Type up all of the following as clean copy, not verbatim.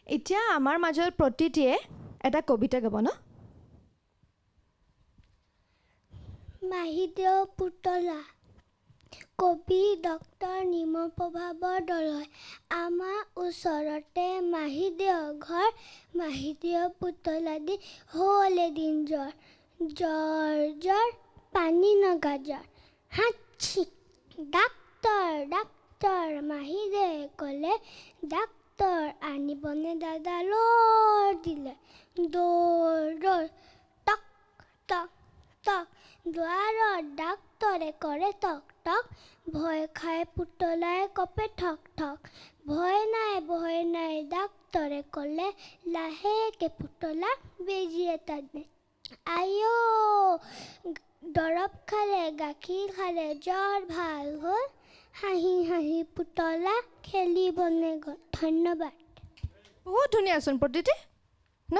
এতিয়া আমাৰ মাজৰ প্ৰতিটিয়ে এটা কবিতা গাব ন? মাহিদেউ পুতলা কবি ডক্টৰ নিৰ্মলপ্ৰভা বৰদলৈ। আমাৰ ওচৰতে মাহিদেউ ঘৰ, মাহিদেউ পুতলা দি হ'ল এদিন জ্বৰ। জ্বৰ জ্বৰ পানী নগা জ্বৰ, হাঁচিক ডাক্তৰ ডাক্তৰ। মাহিদেৱে ক'লে ডাক্তৰ আনিবনে দাদা, লৰ দিলে দৌৰ দৌৰ টক টক টক। দুৱাৰত ডাক্তৰে কৰে টক টক, ভয় খাই পুতলাই কপে ঠক ঠক। ভয় নাই ডাক্তৰে ক'লে লাহেকে পুতলা বেজি এটা দে। আইঅ' দৰৱ খালে গাখীৰ খালে জ্বৰ ভাল হ'ল, হাঁহি হাঁহি পুতলা খেলিবনে গ'ল। ধন্যবাদ। বহুত ধুনীয়াচোন প্ৰতিটি ন?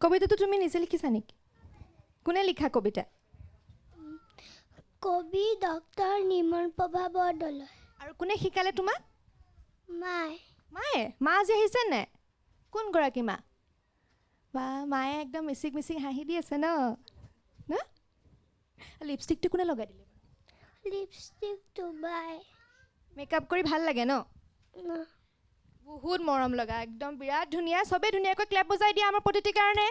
কবিতাটো তুমি নিজে লিখিছা নেকি? কোনে লিখা কবিতা? কবি ডক্টৰ নিৰ্মলপ্ৰভা বৰদলৈ। আৰু কোনে শিকালে তোমাক? মাই। মায়ে? মা আজি আহিছে নাই? কোনগৰাকী মা? বা মায়ে একদম মিচিক মিচিক হাঁহি দি আছে ন? লিপষ্টিকটো কোনে লগাই দিলে? লিপষ্টিকটো বাই। মেকআপ কৰি ভাল লাগে ন? বহুত মৰম লগা, একদম বিৰাট ধুনীয়া। চবেই ধুনীয়াকৈ ক্লেপ বজাই দিয়া আমাৰ প্ৰতিটিৰ কাৰণে।